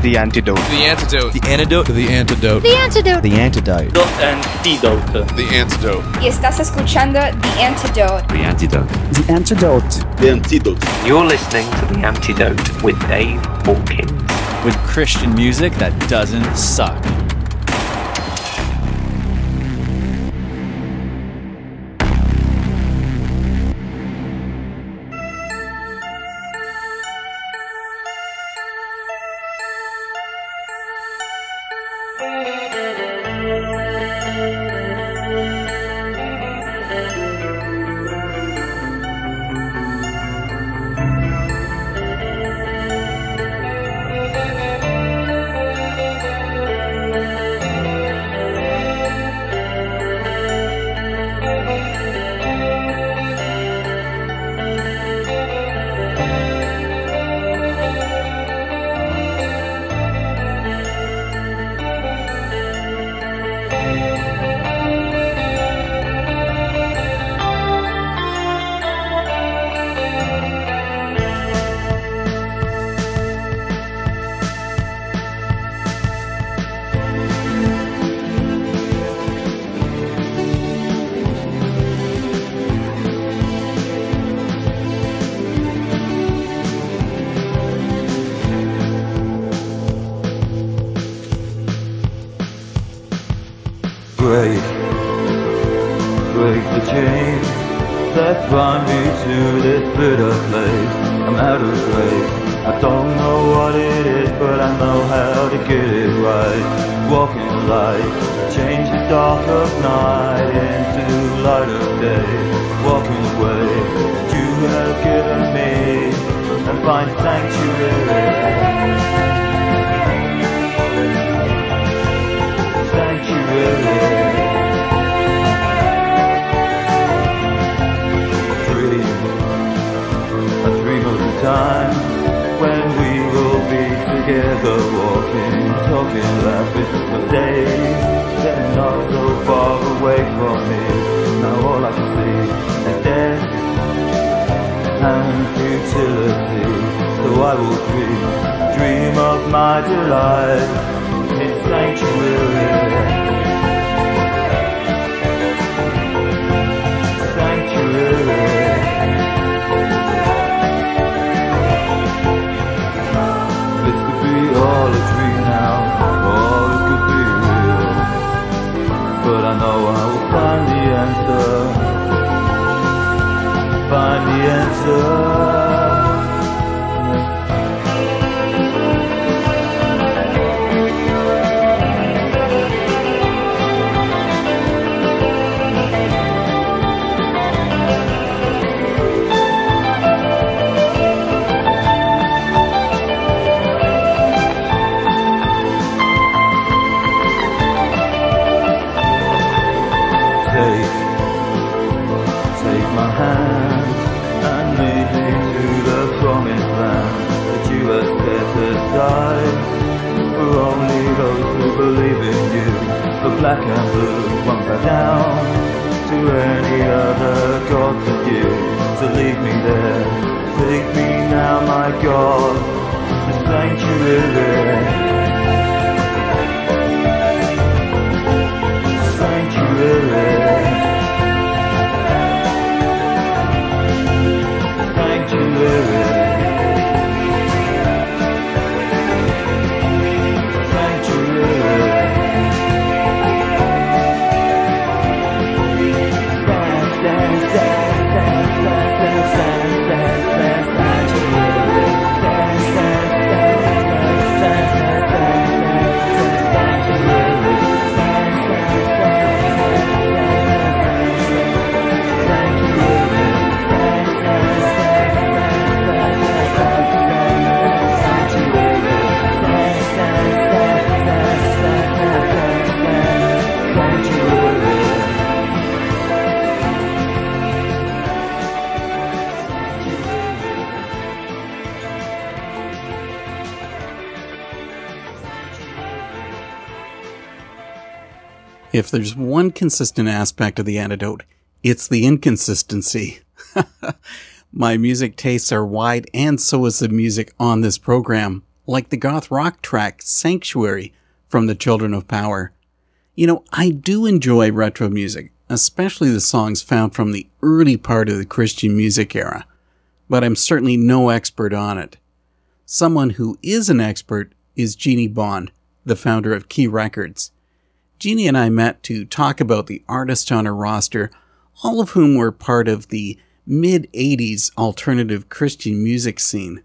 The antidote. The antidote. The antidote. The antidote. The antidote. The antidote. The antidote. The antidote. Y estás escuchando The Antidote. The antidote. The antidote. The antidote. You're listening to The Antidote with Dave Hawkins. With Christian music that doesn't suck. Break the chains that bind me to this bitter place. I'm out of grace. I don't know what it is, but I know how to get it right. Walking light, change the dark of night into light of day. Walking away that you have given me and find sanctuary. Time when we will be together, walking, talking, laughing, but they're not so far away from me. Now all I can see is death and futility. So I will dream of my delight in sanctuary. Sanctuary. All a dream now, all it could be real. But I know I will find the answer. Find the answer. For only those who believe in you. For black and blue won't bow down to any other god but you. So leave me there, take me now, my God, to sanctuary. Sanctuary. Sanctuary. If there's one consistent aspect of The Antidote, it's the inconsistency. My music tastes are wide, and so is the music on this program. like the goth rock track Sanctuary from the Children of Power. You know, I do enjoy retro music, especially the songs found from the early part of the Christian music era, but I'm certainly no expert on it. Someone who is an expert is Jeani Bond, the founder of Key Records. Jeani and I met to talk about the artists on her roster, all of whom were part of the mid-'80s alternative Christian music scene,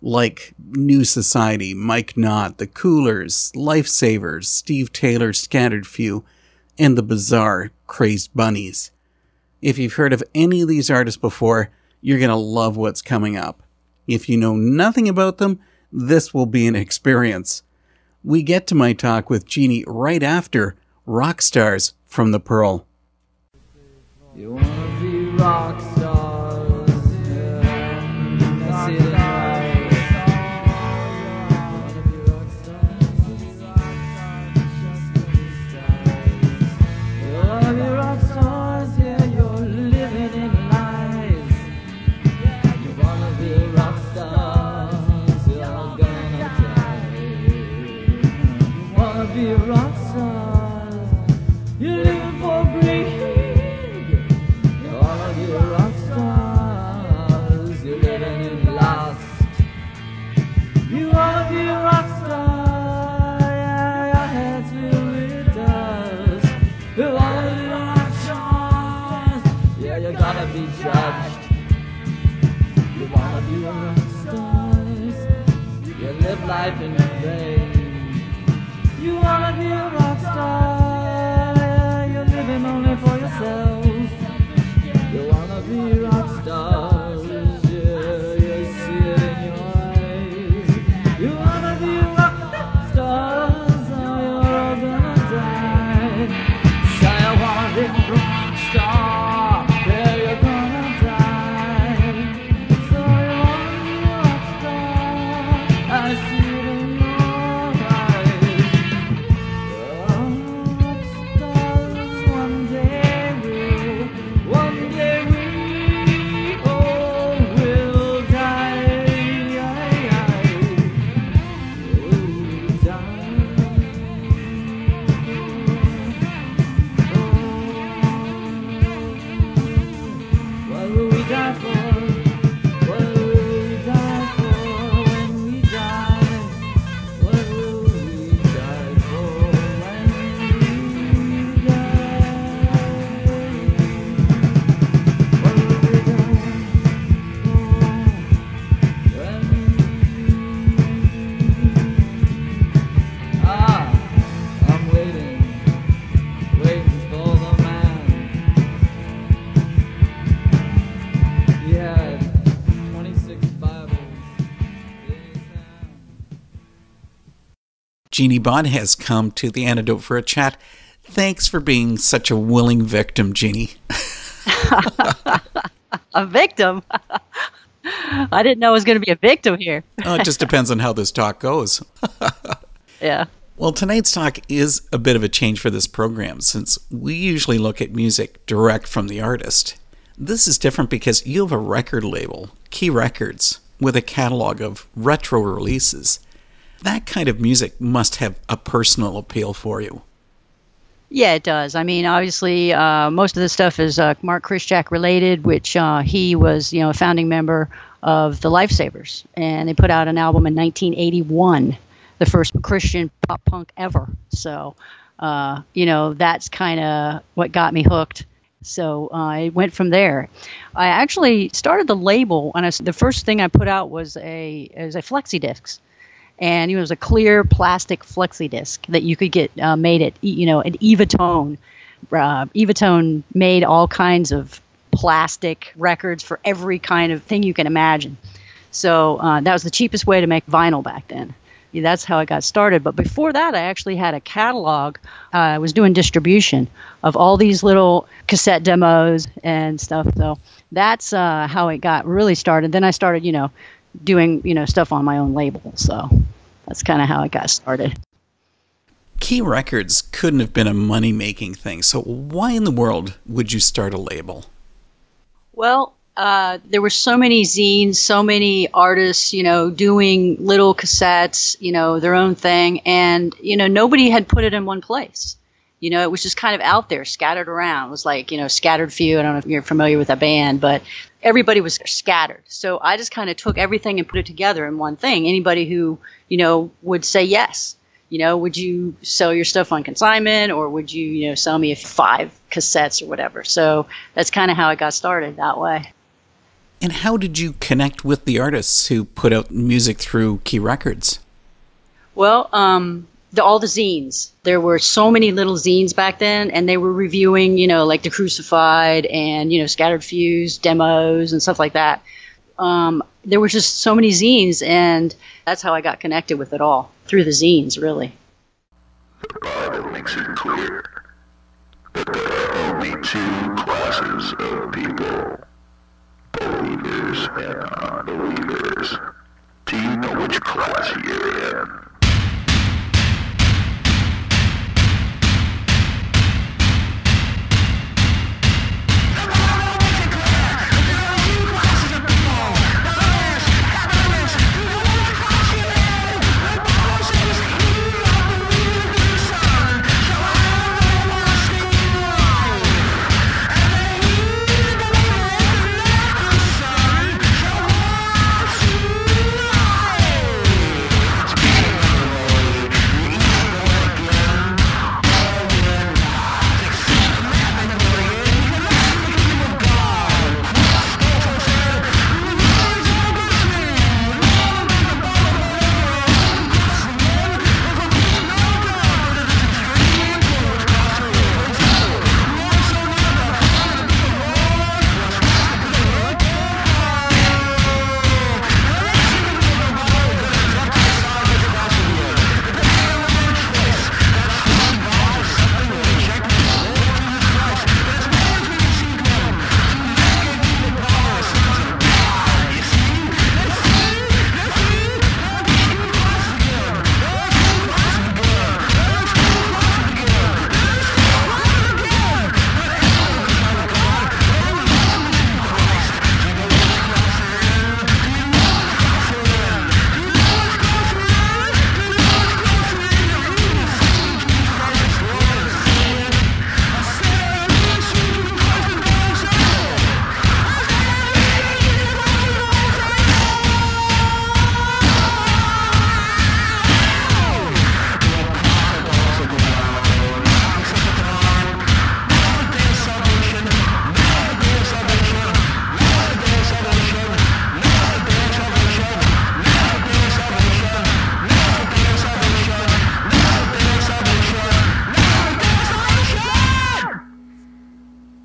like New Society, Mike Knott, The Coolers, Lifesavers, Steve Taylor, Scattered Few, and the bizarre Crazed Bunnies. If you've heard of any of these artists before, you're going to love what's coming up. If you know nothing about them, this will be an experience. We get to my talk with Jeani right after Rock Stars from the Pearl. You wanna be rock stars, yeah. I see it in your eyes. You wanna be rock stars. You wanna be rock stars, yeah. You're living in lies. You wanna be rock stars, you're gonna die. You wanna be rock stars, you're living for greed. Rock stars, you're living in lust. You wanna be a rock star, yeah, your head's filled with dust. You wanna be rock stars, yeah, you gotta be judged. You wanna be a rock stars, you live life in vain. You wanna be a rock star, yeah, you're living only for yourself. You wanna be rock stars, yeah, you see it in your eyes. You wanna be rock stars, or you're all gonna die. Say I wanna be a rock star, yeah, you're gonna die. So you wanna be a rock star, I see it in your eyes. Rock stars, one day we all will die. We'll die. What will we die for? What will we die for when we die? What will we die for when we die? What will we die for when I'm waiting for the man. He had 26 Bibles in his hand. Jeani Bond has come to The Antidote for a chat. Thanks for being such a willing victim, Jeani. A victim? I didn't know I was going to be a victim here. Oh, it just depends on how this talk goes. Yeah. Well, tonight's talk is a bit of a change for this program, since we usually look at music direct from the artist. This is different because you have a record label, Key Records, with a catalog of retro releases. That kind of music must have a personal appeal for you. Yeah, it does. I mean, obviously, most of the stuff is Mark Krischak related, which he was, a founding member of the Lifesavers. And they put out an album in 1981, the first Christian pop punk ever. So, that's kind of what got me hooked. So I went from there. I actually started the label, and the first thing I put out was a flexi discs. And it was a clear plastic flexi disc that you could get made at Evatone. Evatone made all kinds of plastic records for every kind of thing you can imagine. So that was the cheapest way to make vinyl back then. Yeah, that's how I got started. But before that, I actually had a catalog. I was doing distribution of all these little cassette demos and stuff. So that's how it got really started. Then I started, doing, stuff on my own label. So that's kind of how it got started. Key Records couldn't have been a money-making thing. So why in the world would you start a label? Well, There were so many zines, so many artists, doing little cassettes, their own thing. And, nobody had put it in one place. It was just kind of out there, scattered around. It was like, Scattered Few. I don't know if you're familiar with that band, but everybody was scattered. So I just kind of took everything and put it together in one thing. Anybody who, would say yes. Would you sell your stuff on consignment, or would you, sell me 5 cassettes or whatever? So that's kind of how it got started that way. And how did you connect with the artists who put out music through Key Records? Well, all the zines. There were so many little zines back then, and they were reviewing, like The Crucified and, Scattered Fuse demos and stuff like that. There were just so many zines, and that's how I got connected with it all, through the zines, really. The Bible makes it clear that there are only 2 classes of people, believers and unbelievers. Do you know which class you're in?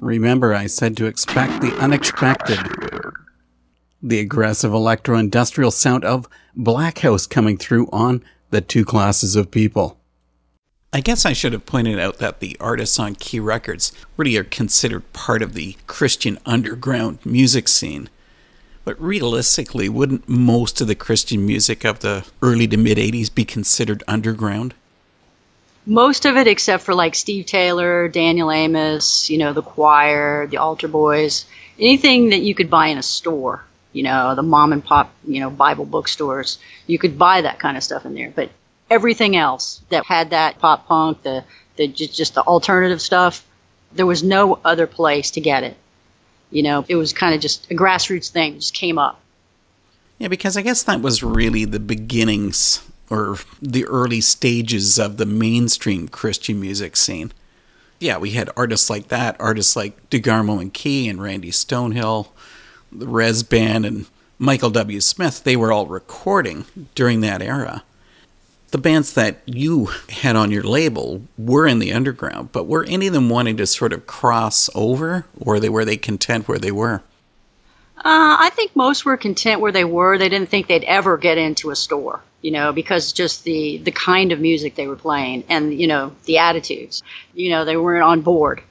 Remember, I said to expect the unexpected. The aggressive electro-industrial sound of Black House coming through on the 2 classes of people. I guess I should have pointed out that the artists on Key Records really are considered part of the Christian underground music scene. But realistically, wouldn't most of the Christian music of the early to mid-'80s be considered underground? Most of it, except for like Steve Taylor, Daniel Amos, the Choir, the Altar Boys, anything that you could buy in a store, the mom and pop, Bible bookstores, you could buy that kind of stuff in there. But everything else that had that pop punk, just the alternative stuff, there was no other place to get it. It was kind of just a grassroots thing, just came up. Yeah, because I guess that was really the beginnings or the early stages of the mainstream Christian music scene. Yeah, we had artists like that, artists like DeGarmo and Key and Randy Stonehill, the Rez Band and Michael W. Smith. They were all recording during that era. The bands that you had on your label were in the underground, but were any of them wanting to sort of cross over, or were they content where they were? I think most were content where they were. They didn't think they'd ever get into a store, because just the kind of music they were playing and, the attitudes. They weren't on board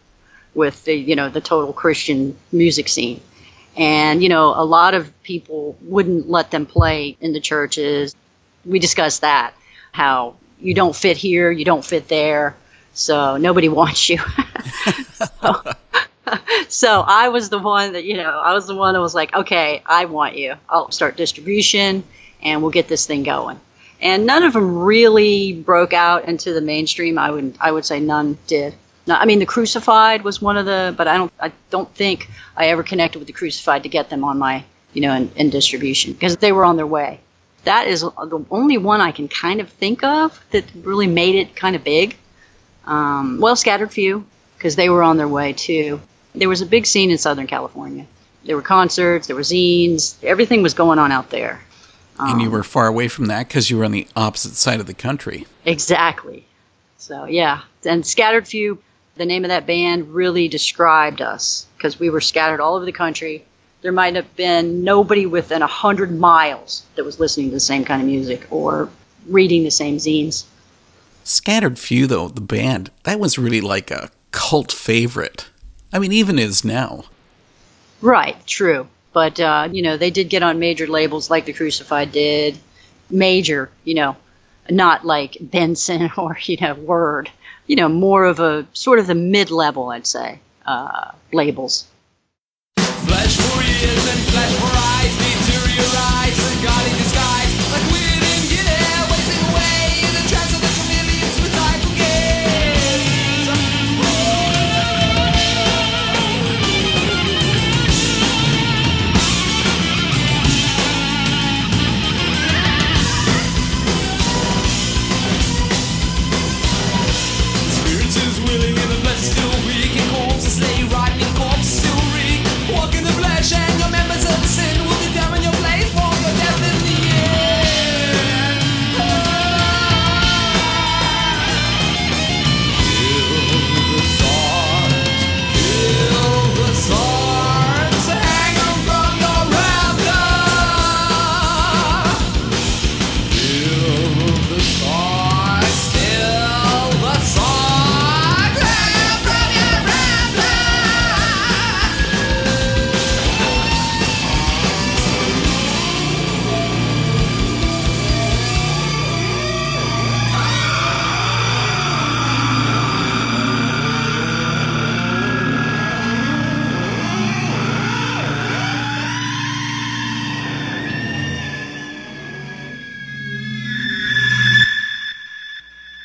with the total Christian music scene. And, a lot of people wouldn't let them play in the churches. We discussed that, how you don't fit here, you don't fit there, so nobody wants you. So I was the one that, was like, okay, I want you. I'll start distribution and we'll get this thing going. And none of them really broke out into the mainstream. I would say none did. No, I mean, the Crucified was one of the, but I don't think I ever connected with the Crucified to get them on my, in distribution, because they were on their way. That is the only one I can kind of think of that really made it kind of big. Well, Scattered Few, because they were on their way too. There was a big scene in Southern California. There were concerts, there were zines, everything was going on out there. And you were far away from that because you were on the opposite side of the country. Exactly. So, yeah. And Scattered Few, the name of that band, really described us because we were scattered all over the country. There might have been nobody within 100 miles that was listening to the same kind of music or reading the same zines. Scattered Few, though, the band, that was really like a cult favorite. I mean, even is now. Right, true. But, they did get on major labels like the Crucified did. Major, not like Benson or, Word. More of a sort of the mid-level, I'd say, labels. Flesh for ears and flesh for eyes, deteriorize the God in disguise. Like we didn't get it, wasting away in the trance of the chameleons with idle gaze. Spirit is willing and the flesh is still weak, and corpses lay rotting, corpses still reek. Walk in the flesh and your members of sin will determine your place for your death in the end. Kill the swords, hang 'em from your rafters. Kill the swords, kill the swords, hang 'em from your rafters.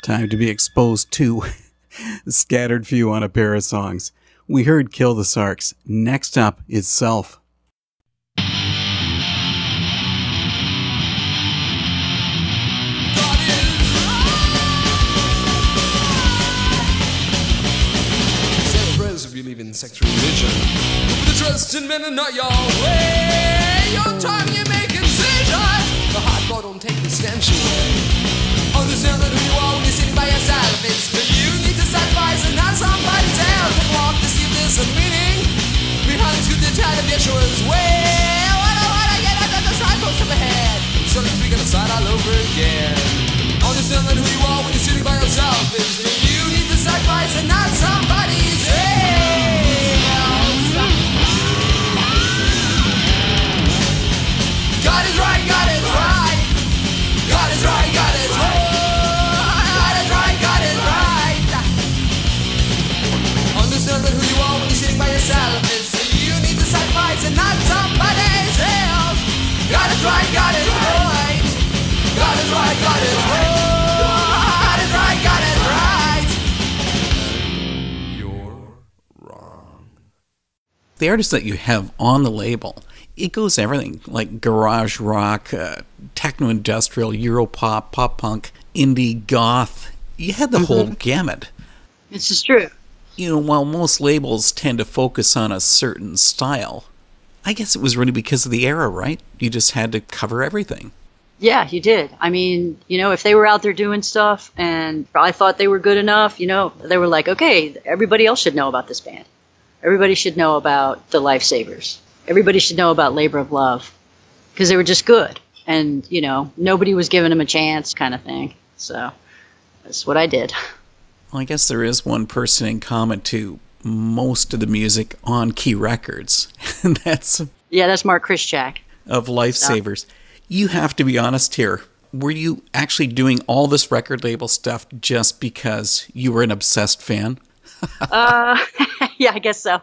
Time to be exposed to Scattered Few on a pair of songs. We heard Kill the Sarks. Next up is Self. Say the prayers if you believe in sex religion. The trust in men and not your way. Your time you make incisions. The hard boy don't take the stench away. Understand that who you are when you're sitting by yourself. It's that you need to sacrifice and not somebody else. Take a walk to see if there's some meaning behind this good tide of Yeshua's way. What I get out of the signpost up ahead. So let's begin to start all over again. Understand that who you are when you're sitting by yourself. It's that you need to sacrifice and not somebody's else. God is right, God is right. God is right, God is right. God is right, God is right. Understand that who you are when you're sitting by yourself is that you need to sacrifice and not somebody else. God is right, God is right. God is right, God is right. God is right, God is right. You're wrong. The artists that you have on the label, it goes everything like garage rock, techno-industrial, Europop, pop-punk, indie, goth. You had the whole gamut. This is true. While most labels tend to focus on a certain style, I guess it was really because of the era, right? You just had to cover everything. Yeah, you did. I mean, if they were out there doing stuff and I thought they were good enough, they were like, okay, everybody else should know about this band. Everybody should know about the Lifesavers. Everybody should know about Labor of Love because they were just good. And, nobody was giving them a chance kind of thing. So that's what I did. Well, I guess there is one person in common to most of the music on Key Records. And that's Mark Krischak. Of Lifesavers. You have to be honest here. Were you actually doing all this record label stuff just because you were an obsessed fan? Yeah, I guess so.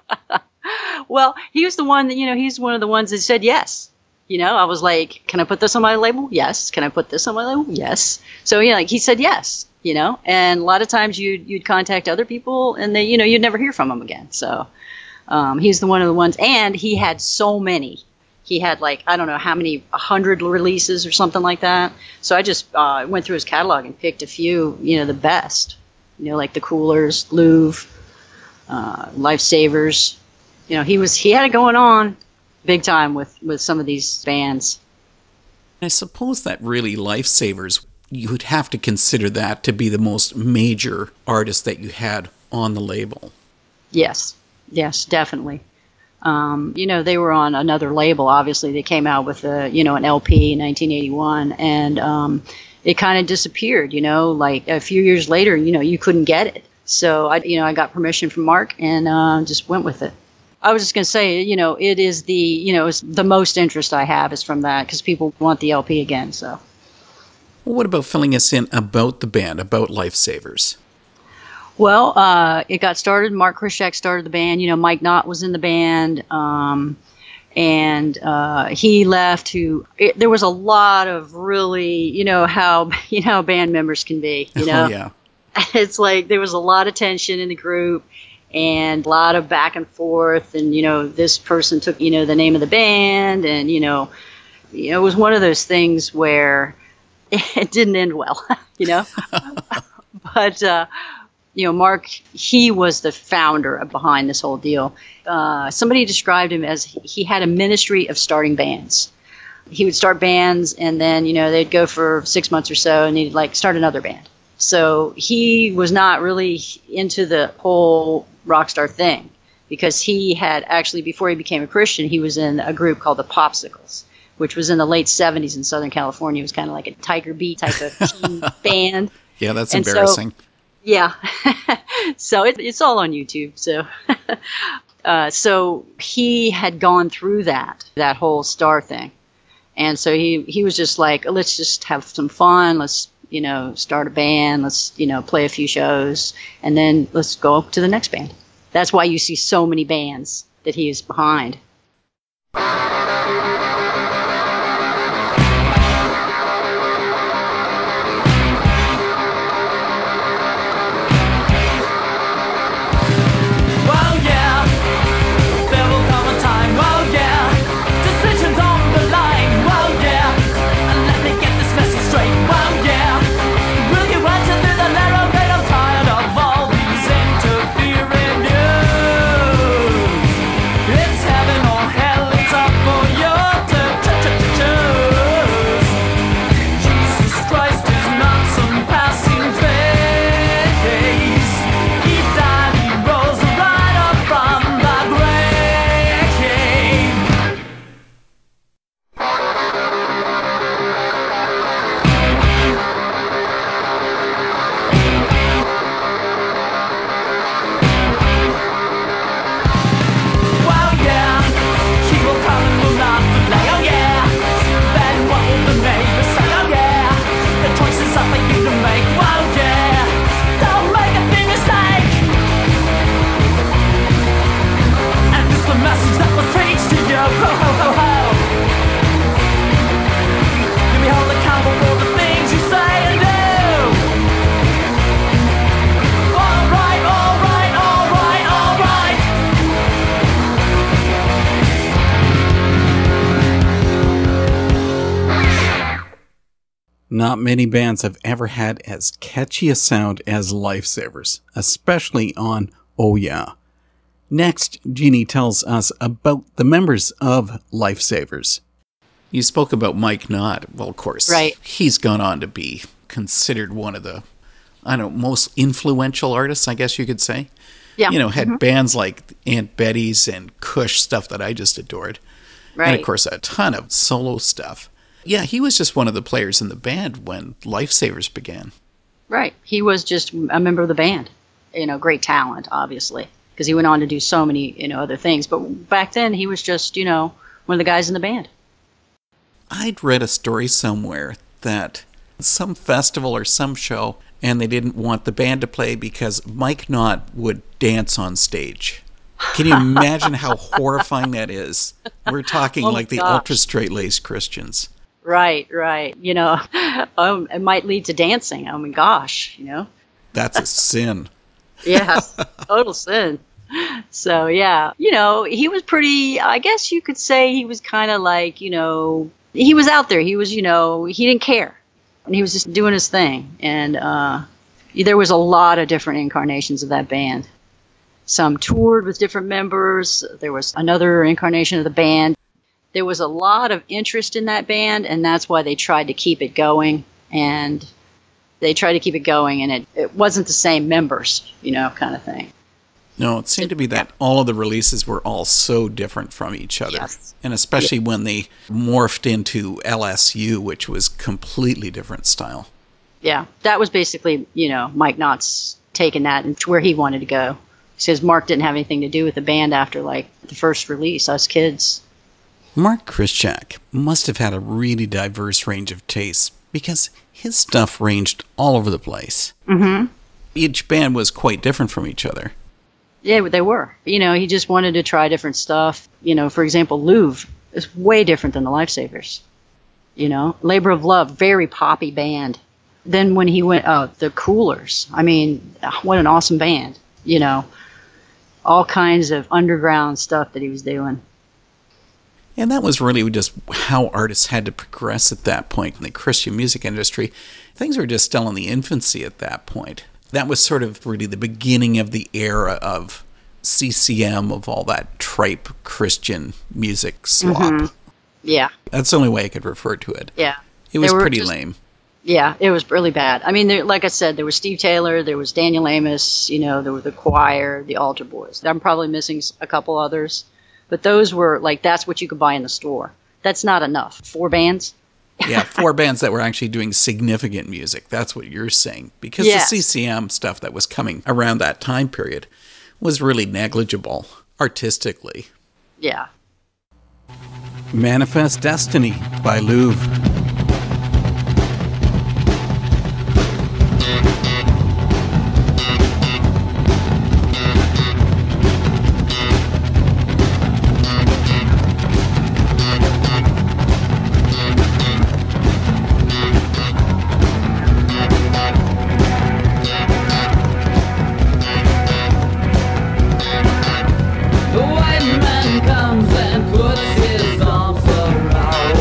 Well, he was the one that, he's one of the ones that said yes. I was like, can I put this on my label? Yes. Can I put this on my label? Yes. So, like he said yes, and a lot of times you'd contact other people and they, you'd never hear from them again. So, he's one of the ones, and he had so many. He had like, I don't know how many, 100 releases or something like that. So I just went through his catalog and picked a few, the best, like the Coolers, Louvre, Lifesavers. He had it going on big time with some of these bands. I suppose that really Lifesavers, you would have to consider that to be the most major artist that you had on the label. Yes, definitely. They were on another label. Obviously, they came out with an LP in 1981, and it kind of disappeared. Like a few years later, you couldn't get it. So I got permission from Mark and just went with it. I was just going to say, it is it's the most interest I have is from that because people want the LP again. So, well, what about filling us in about the band, about Lifesavers? Well, it got started. Mark Krishak started the band. Mike Knott was in the band, and he left. There was a lot of really, how band members can be. Oh, yeah. It's like there was a lot of tension in the group and a lot of back and forth. And this person took the name of the band, and it was one of those things where it didn't end well. But. Mark, he was the founder behind this whole deal. Somebody described him as he had a ministry of starting bands. He would start bands, and then, they'd go for 6 months or so, and he'd, start another band. So he was not really into the whole rock star thing, because he had actually, before he became a Christian, he was in a group called the Popsicles, which was in the late 70s in Southern California. It was kind of like a Tiger Beat type of teen band. Yeah, that's embarrassing. Yeah, so it's all on YouTube. So, so he had gone through that whole star thing, and so he was just like, let's just have some fun. Let's start a band. Let's play a few shows, and then let's go to the next band. That's why you see so many bands that he is behind. Not many bands have ever had as catchy a sound as Lifesavers, especially on Oh Yeah. Next, Jeani tells us about the members of Lifesavers. You spoke about Mike Knott. Well, of course, right. He's gone on to be considered one of the, most influential artists, I guess you could say. Yeah. Had bands like Aunt Betty's and Kush, stuff that I just adored. Right. And, of course, a ton of solo stuff. Yeah, he was just one of the players in the band when Lifesavers began. Right. He was just a member of the band. Great talent, obviously, because he went on to do so many, other things. But back then, he was just, one of the guys in the band. I'd read a story somewhere that some festival or some show, and they didn't want the band to play because Mike Knott would dance on stage. Can you imagine how horrifying that is? We're talking Oh, like the gosh. ultra straight-laced Christians. Right. You know, it might lead to dancing. Oh my gosh, you know. That's a sin. Yeah, total sin. So yeah, you know, he was pretty. I guess you could say he was kind of like, you know, he was out there. He was, you know, he didn't care, and he was just doing his thing. And there was a lot of different incarnations of that band. Some toured with different members. There was another incarnation of the band. There was a lot of interest in that band, and that's why they tried to keep it going. And it wasn't the same members, you know, kind of thing. No, it seemed to be that all of the releases were all so different from each other. Yes. And especially when they morphed into LSU, which was completely different style. Yeah, that was basically, you know, Mike Knotts taking that and to where he wanted to go. He says Mark didn't have anything to do with the band after, like, the first release, Us Kids. Mark Krischak must have had a really diverse range of tastes because his stuff ranged all over the place. Mm-hmm. Each band was quite different from each other. Yeah, they were. You know, he just wanted to try different stuff. You know, for example, Louvre is way different than the Lifesavers. You know, Labor of Love, very poppy band. Then when he went, the Coolers, I mean, what an awesome band. You know, all kinds of underground stuff that he was doing. And that was really just how artists had to progress at that point in the Christian music industry. Things were just still in the infancy at that point. That was sort of really the beginning of the era of CCM, of all that tripe Christian music slop. Mm-hmm. Yeah. That's the only way I could refer to it. Yeah. It was pretty lame. Yeah, it was really bad. I mean, like I said, there was Steve Taylor, there was Daniel Amos, you know, there were the Choir, the Altar Boys. I'm probably missing a couple others. But those were, like, that's what you could buy in the store. That's not enough. 4 bands? Yeah, 4 bands that were actually doing significant music. That's what you're saying. Because Yes. the CCM stuff that was coming around that time period was really negligible, artistically. Yeah. Manifest Destiny by Louvre. The white man comes and puts his arms around.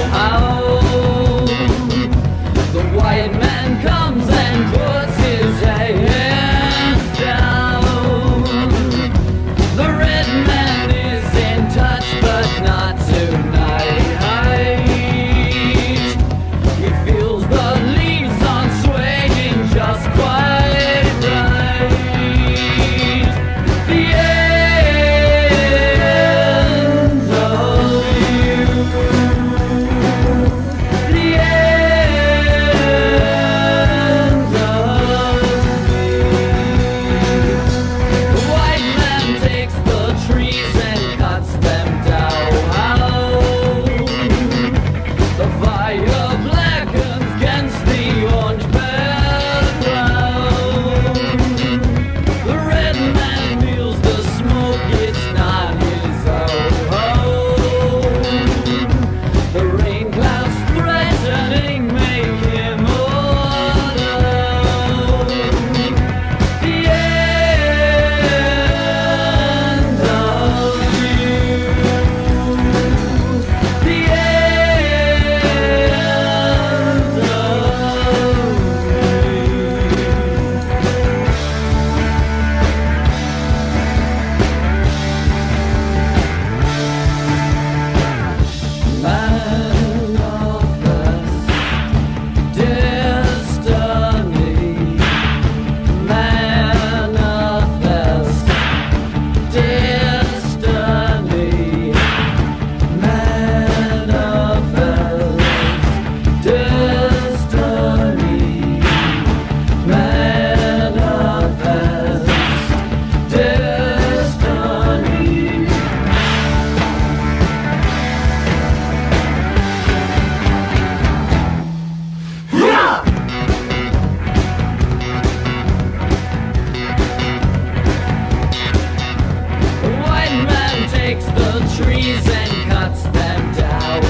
trees and cuts them down.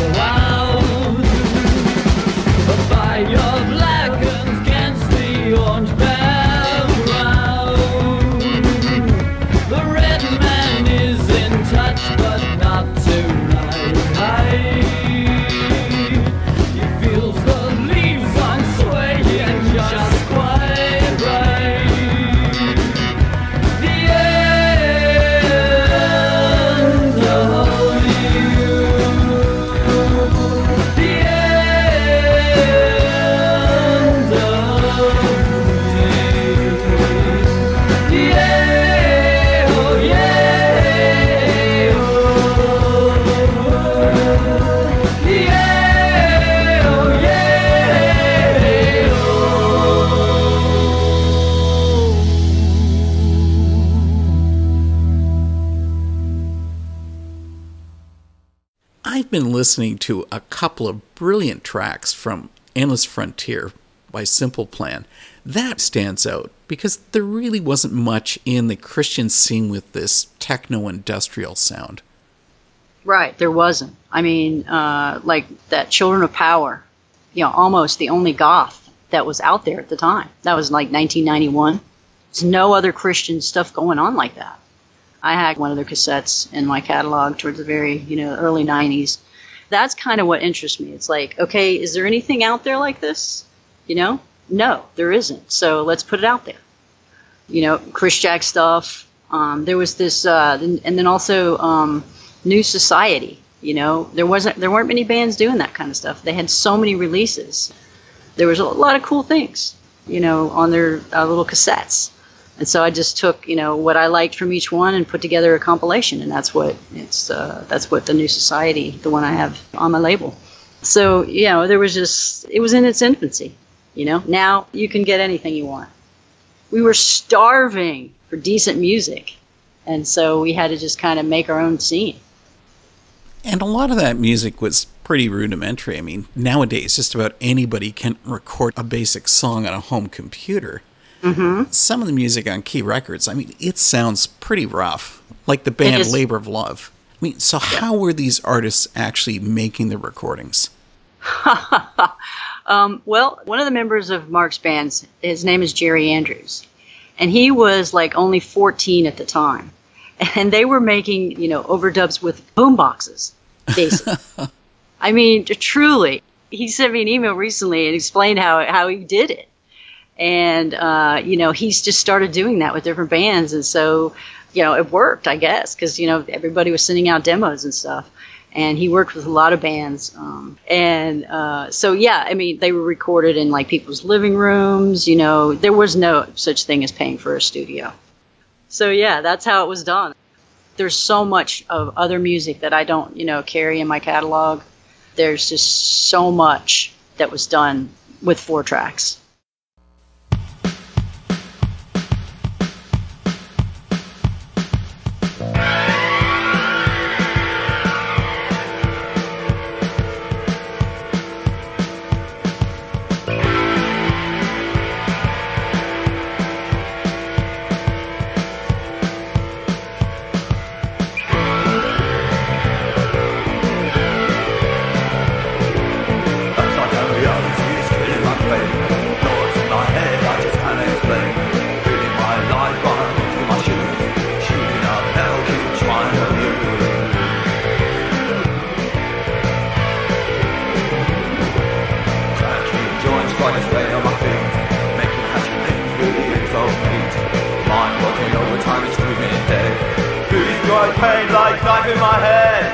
The fire blackens against the orange background. The red man is in touch, but not tonight. He feels the leaves on swaying just quite right. The end of you. The end of me. Yeah, oh yeah, oh. Yeah, oh yeah, oh. I've been listening to a couple of brilliant tracks from Endless Frontier by Simple Plan. That stands out because there really wasn't much in the Christian scene with this techno-industrial sound. Right, there wasn't. I mean, like that Children of Power, almost the only goth that was out there at the time. That was like 1991. There's no other Christian stuff going on like that. I had one of their cassettes in my catalog towards the very, early 90s. That's kind of what interests me. It's like, okay, is there anything out there like this? No, there isn't. So let's put it out there. Chris Jack stuff. There was this, and then also New Society. There weren't many bands doing that kind of stuff. They had so many releases. There was a lot of cool things, on their little cassettes. And so I just took, what I liked from each one and put together a compilation, and that's what the New Society, the one I have on my label. So, it was in its infancy, Now you can get anything you want. We were starving for decent music, and so we had to just kind of make our own scene. And a lot of that music was pretty rudimentary. I mean, nowadays just about anybody can record a basic song on a home computer. Mm-hmm. Some of the music on Key Records, I mean, it sounds pretty rough, like the band Labor of Love. I mean, so how were these artists actually making the recordings? Well, one of the members of Mark's band, his name is Jerry Andrews, and he was like only 14 at the time. And they were making, overdubs with boomboxes, basically. I mean, truly. He sent me an email recently and explained how he did it. And, he's just started doing that with different bands. And so, it worked, I guess, because, everybody was sending out demos and stuff. And he worked with a lot of bands. So, I mean, they were recorded in, like, people's living rooms. There was no such thing as paying for a studio. So, yeah, that's how it was done. There's so much of other music that I don't, carry in my catalog. There's just so much that was done with 4 tracks. Pain like knife in my head.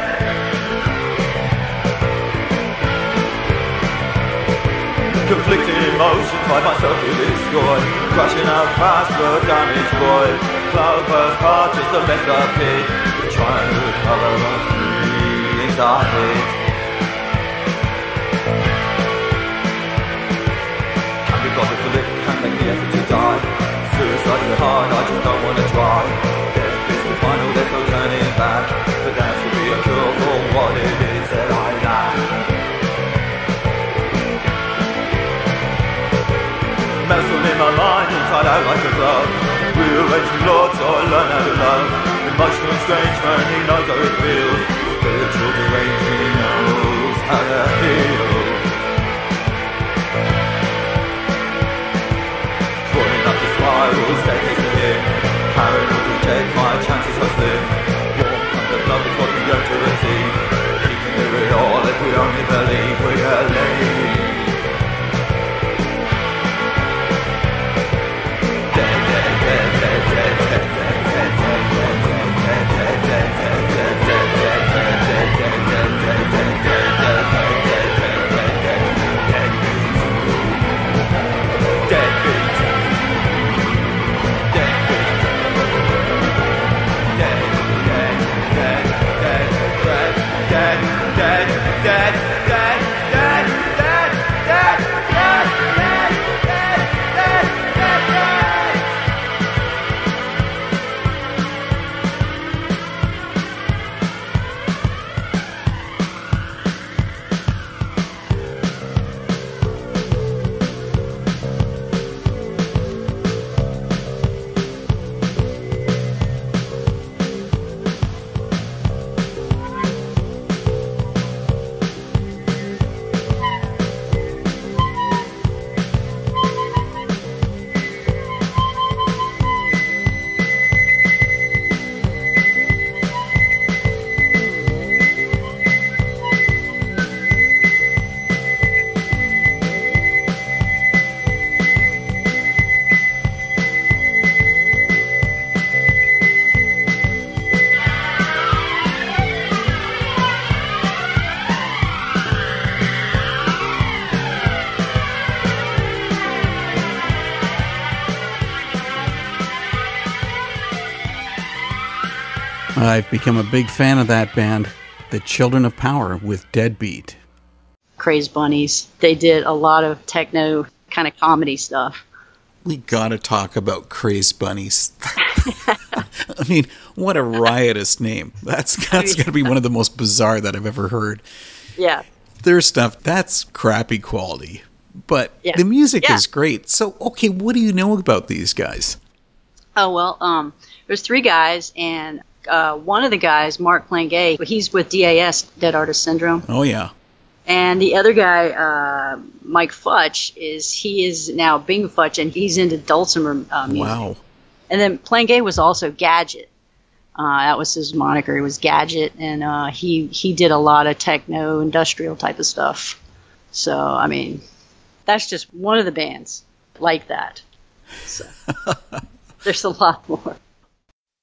Conflicting emotions, find myself to destroy. Crashing out fast, the damaged boy. Cloud burst hard, just a messed up kid. Trying to recover the feelings I hate. Can't be bothered to live, can't make the effort to die. Suicide's so hard, I just don't wanna try. Final, there's no turning back, but that should be a cure for what it is that I lack. Medicine in my mind, inside out like a glove. Rearranging lords, so I learn how to love. The emotional estrangement, he knows how it feels. Spiritual derangement, he knows how to heal. Crawling up the spiral staircase within, paranoid reject, my chances are slim. Warm kind of love is what we yearn to receive. Keeping it real if we only believe we believe. I've become a big fan of that band, The Children of Power with Deadbeat. Crazed Bunnies. They did a lot of techno kind of comedy stuff. We gotta talk about Crazed Bunnies. I mean, what a riotous name. That's gotta be one of the most bizarre that I've ever heard. Yeah. Their stuff, that's crappy quality. But the music is great. So, okay, what do you know about these guys? Oh, well, there's three guys, and one of the guys, Mark Plangay, he's with DAS, Dead Artist Syndrome. Oh, yeah. And the other guy, Mike Futch, he is now Bing Futch, and he's into dulcimer music. Wow. And then Plangay was also Gadget. That was his moniker. He was Gadget, and he did a lot of techno, industrial type of stuff. So, I mean, that's just one of the bands like that. So, there's a lot more.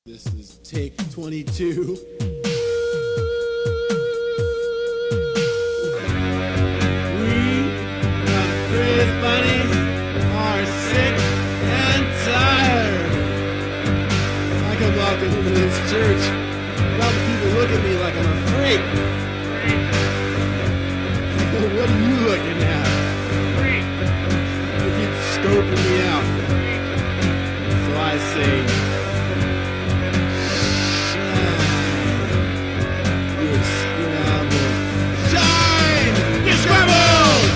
This is take 22. Crazed Bunnies are sick and tired. I come walking into this church, and all the people look at me like I'm a freak. What are you looking at? They keep scoping me out. So I say, shine, you scrambled. Shine! You scrambled!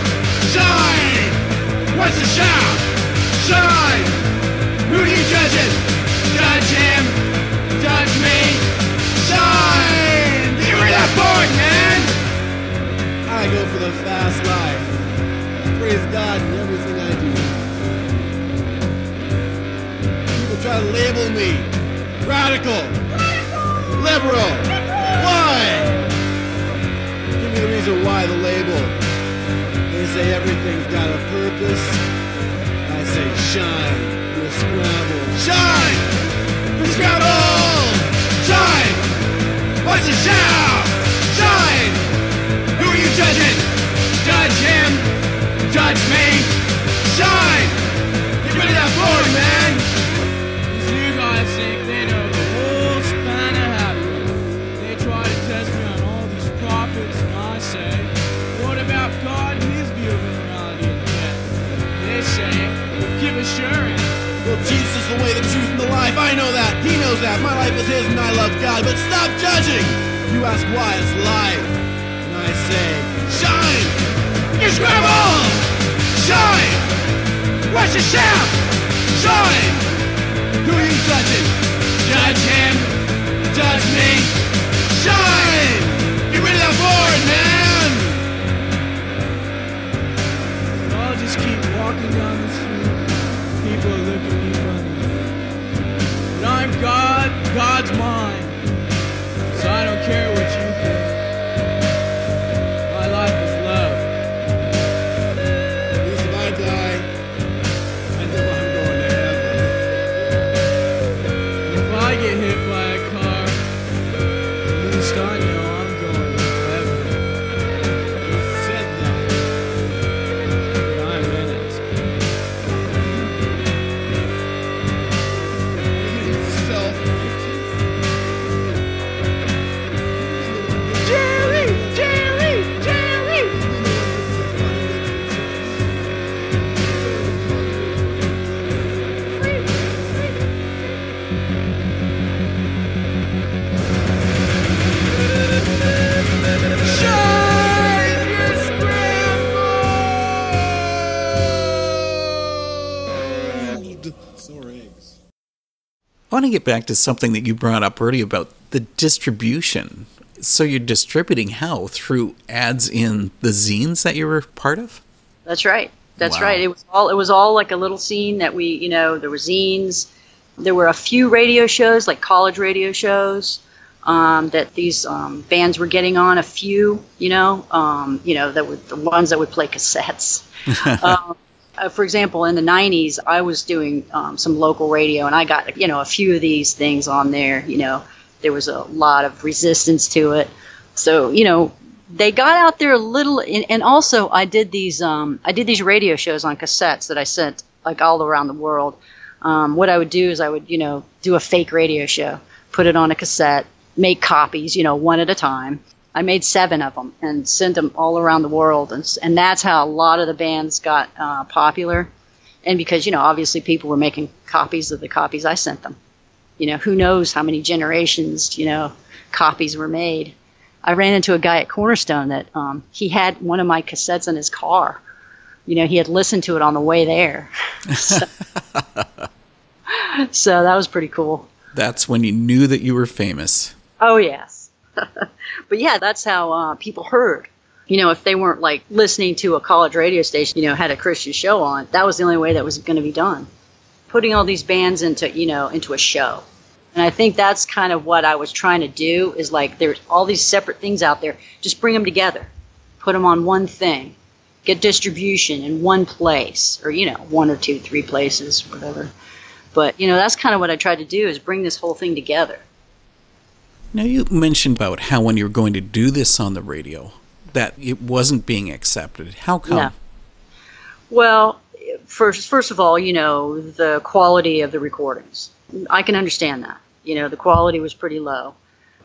Shine! What's the shout? Shine! Who are you judging? Judge him! Judge me! Shine! Give me that board, man! I go for the fast life. Praise God in everything I do. People try to label me radical, liberal. Why? Give me the reason why the label. They say everything's got a purpose. I say shine, you're scrambled. Shine! You're scrambled! Shine! What's the shout? Shine! Who are you judging? Judge him! Judge me! Shine! Get rid of that board, man! You guys think they know the whole span of happiness. They try to test me on all these prophets, and I say, what about God and his view of immorality and death? They say, well, give assurance. Well, Jesus is the way, the truth, and the life. I know that. He knows that. My life is his, and I love God. But stop judging! You ask why it's life. And I say, shine! You scramble! Shine! What's your shout? Shine! Who are you judging? Judge him! touch me. Shine! Get rid of that board, man! I'll just keep walking down the street. People are looking at me funny. But I'm God, God's mine. So I don't care what you think. My life is love. At least if I die, I know I'm going to heaven. And if I get hit by a car, at least I know I'm going to heaven. You said that. But I'm in it. Jerry! Jerry! Jerry! Shine your scrambled! Sore eggs. I want to get back to something that you brought up earlier about the distribution. So you're distributing how? Through ads in the zines that you were part of? That's right. That's Wow. right. It was all like a little scene that we, there were zines. There were a few radio shows, like college radio shows, that these bands were getting on. A few, that were the ones that would play cassettes. For example, in the 90s, I was doing some local radio, and I got, a few of these things on there. There was a lot of resistance to it. So, they got out there a little, and also I did these radio shows on cassettes that I sent like all around the world. What I would do is I would, do a fake radio show, put it on a cassette, make copies, one at a time. I made 7 of them and sent them all around the world, and that's how a lot of the bands got popular. And because, obviously people were making copies of the copies I sent them. Who knows how many generations, copies were made. I ran into a guy at Cornerstone that he had one of my cassettes in his car. He had listened to it on the way there. So that was pretty cool. That's when you knew that you were famous. Oh, yes. But yeah, that's how people heard. If they weren't like listening to a college radio station, had a Christian show on, that was the only way that was going to be done. Putting all these bands into a show. And I think that's kind of what I was trying to do, is like there's all these separate things out there. Just bring them together. Put them on one thing. Get distribution in one place, or, 1 or 2, 3 places, whatever. But, that's kind of what I tried to do, is bring this whole thing together. Now, you mentioned about how when you were going to do this on the radio, that it wasn't being accepted. How come? No. Well, first of all, the quality of the recordings. I can understand that. The quality was pretty low.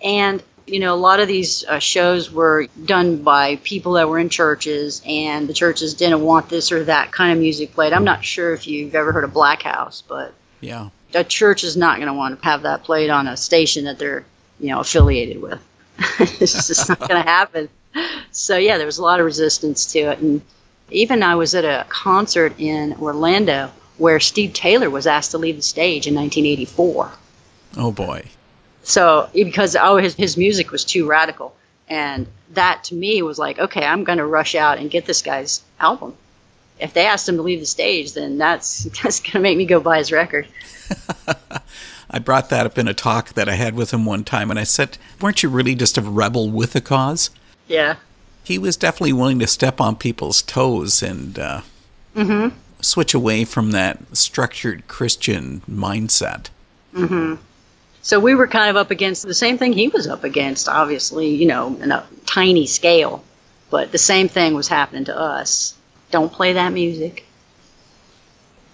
And, a lot of these shows were done by people that were in churches, and the churches didn't want this or that kind of music played. I'm not sure if you've ever heard of Black House, but yeah, a church is not going to want to have that played on a station that they're, affiliated with. It's just not going to happen. So, yeah, there was a lot of resistance to it. And even I was at a concert in Orlando where Steve Taylor was asked to leave the stage in 1984. Oh, boy. So, because his music was too radical. And that, to me, was like, okay, I'm going to rush out and get this guy's album. If they asked him to leave the stage, then that's going to make me go buy his record. I brought that up in a talk that I had with him one time, and I said, weren't you really just a rebel with a cause? Yeah. He was definitely willing to step on people's toes and switch away from that structured Christian mindset. Mm-hmm. So we were kind of up against the same thing he was up against, obviously, in a tiny scale. But the same thing was happening to us. Don't play that music.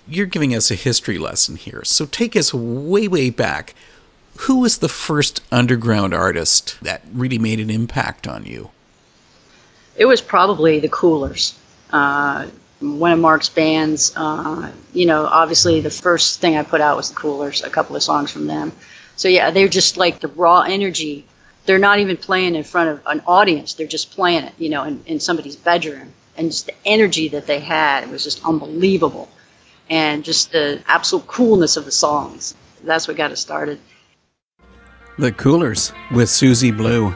You're giving us a history lesson here, so take us way, way back. Who was the first underground artist that really made an impact on you? It was probably the Coolers. One of Mark's bands, obviously the first thing I put out was the Coolers, a couple of songs from them. So yeah, they're just like the raw energy. They're not even playing in front of an audience. They're just playing it, in somebody's bedroom. And just the energy that they had, it was just unbelievable. And just the absolute coolness of the songs. That's what got us started. The Coolers with Susie Blue.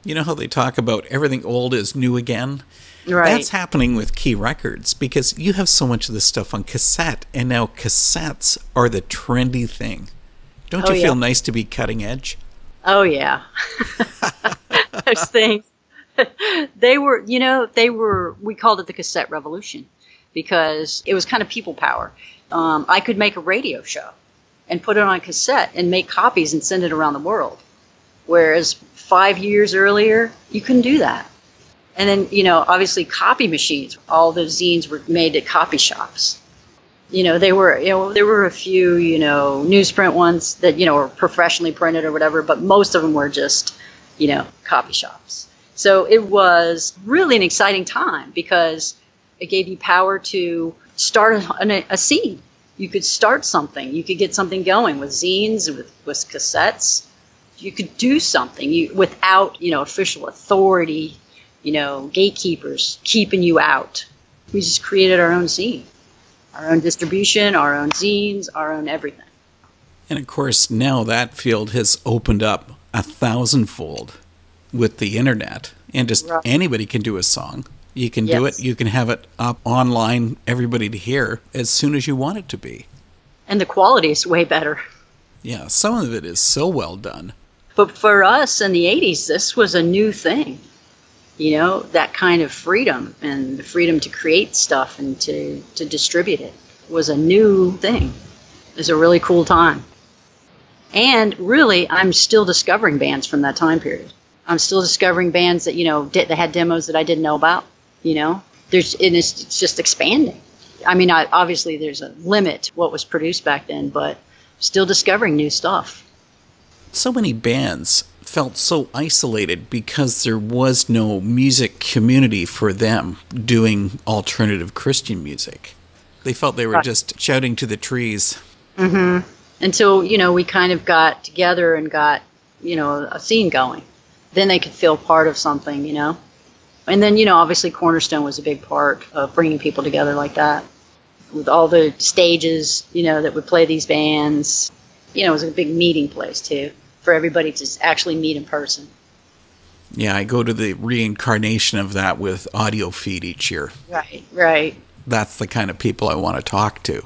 You know how they talk about everything old is new again? Right. That's happening with Key Records because you have so much of this stuff on cassette, and now cassettes are the trendy thing. Don't you feel nice to be cutting edge? Oh, yeah. Those things. They were, we called it the cassette revolution because it was kind of people power. I could make a radio show and put it on cassette and make copies and send it around the world. Whereas 5 years earlier, you couldn't do that. And then, obviously copy machines. All those zines were made at copy shops. There were a few, newsprint ones that, were professionally printed or whatever, but most of them were just, copy shops. So it was really an exciting time because it gave you power to start a scene. You could start something. You could get something going with zines, with cassettes. You could do something without, official authority, gatekeepers keeping you out. We just created our own scene, our own distribution, our own zines, our own everything. And of course, now that field has opened up 1,000-fold with the internet, and just anybody can do a song. You can do it. You can have it up online, everybody to hear as soon as you want it to be. And the quality is way better. Yeah, some of it is so well done. But for us in the 80s, this was a new thing. You know, that kind of freedom and the freedom to create stuff and to distribute it was a new thing. It was a really cool time. And really, I'm still discovering bands from that time period. I'm still discovering bands that, you know, that had demos that I didn't know about, you know. It's just expanding. I mean, obviously there's a limit to what was produced back then, but still discovering new stuff. So many bands felt so isolated because there was no music community for them doing alternative Christian music. They felt they were just shouting to the trees. Mm-hmm. Until, you know, we kind of got together and got, you know, a scene going. Then they could feel part of something, you know. And then, you know, obviously Cornerstone was a big part of bringing people together like that. With all the stages, you know, that would play these bands. You know, it was a big meeting place, too, for everybody to actually meet in person. Yeah, I go to the reincarnation of that with Audio Feed each year. Right. That's the kind of people I want to talk to.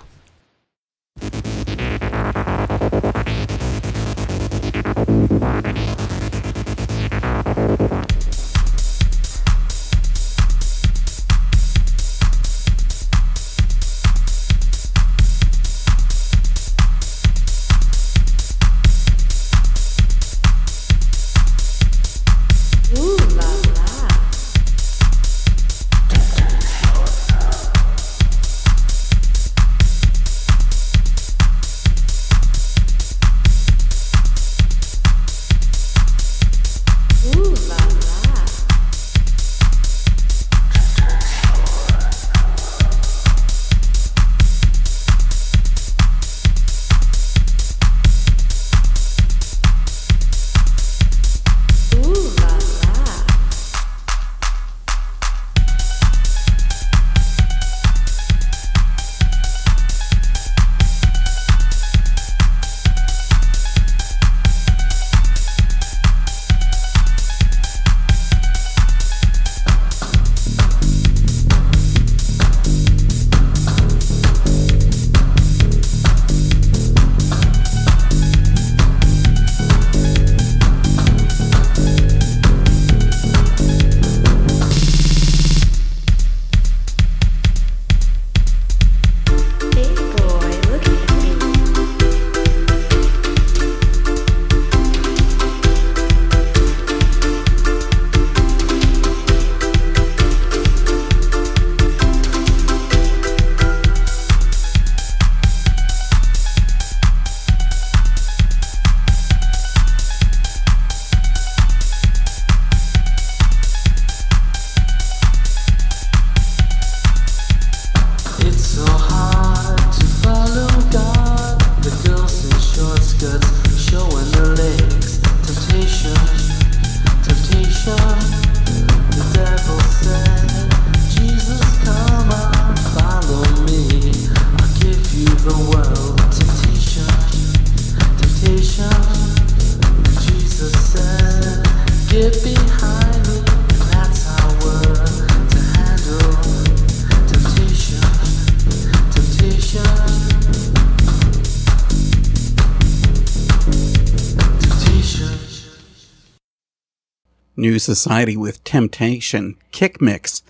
New Society with Temptation, Kick Mix.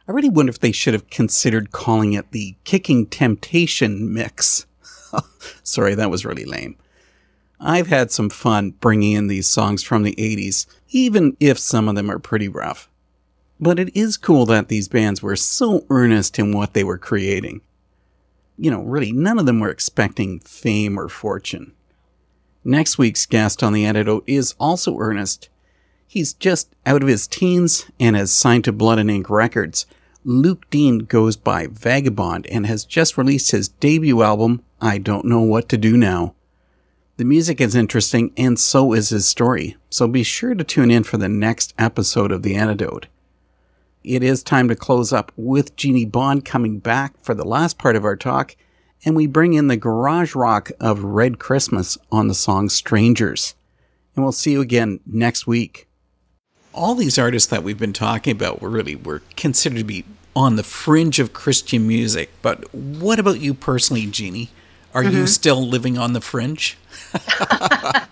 I really wonder if they should have considered calling it the Kicking Temptation Mix. Sorry, that was really lame. I've had some fun bringing in these songs from the 80s, even if some of them are pretty rough. But it is cool that these bands were so earnest in what they were creating. You know, really, none of them were expecting fame or fortune. Next week's guest on The Antidote is also earnest. He's just out of his teens and has signed to Blood and Ink Records. Luke Dean goes by Vagabond and has just released his debut album, I Don't Know What to Do Now. The music is interesting and so is his story, so be sure to tune in for the next episode of The Antidote. It is time to close up with Jeani Bond coming back for the last part of our talk, and we bring in the garage rock of Red Christmas on the song Strangers. And we'll see you again next week. All these artists that we've been talking about were considered to be on the fringe of Christian music. But what about you personally, Jeani? Are you still living on the fringe? I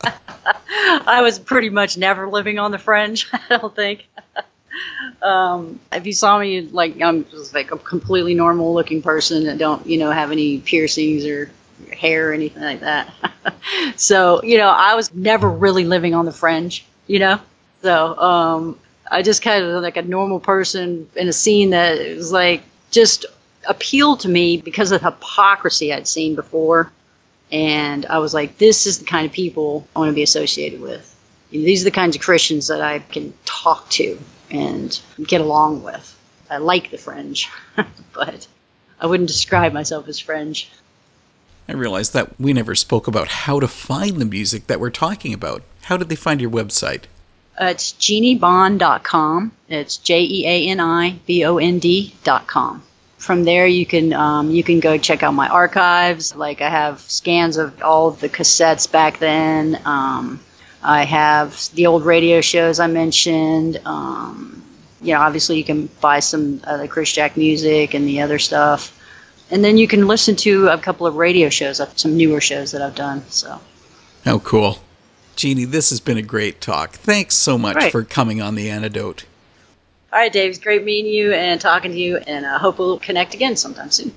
was pretty much never living on the fringe, I don't think. If you saw me, like, I'm just like a completely normal looking person that don't, have any piercings or hair or anything like that. So, I was never really living on the fringe, So, I just kind of like a normal person in a scene that was like just appealed to me because of the hypocrisy I'd seen before. And I was like, this is the kind of people I want to be associated with. These are the kinds of Christians that I can talk to and get along with. I like the fringe, but I wouldn't describe myself as fringe. I realized that we never spoke about how to find the music that we're talking about. How did they find your website? It's jeanibond.com. It's JeaniBond.com. From there, you can go check out my archives. Like, I have scans of all of the cassettes back then. I have the old radio shows I mentioned. Obviously you can buy some of the Chris Jack music and the other stuff. And then you can listen to a couple of radio shows, some newer shows that I've done. So. Oh, cool. Jeani, this has been a great talk. Thanks so much for coming on The Antidote. All right, Dave. It's great meeting you and talking to you, and I hope we'll connect again sometime soon.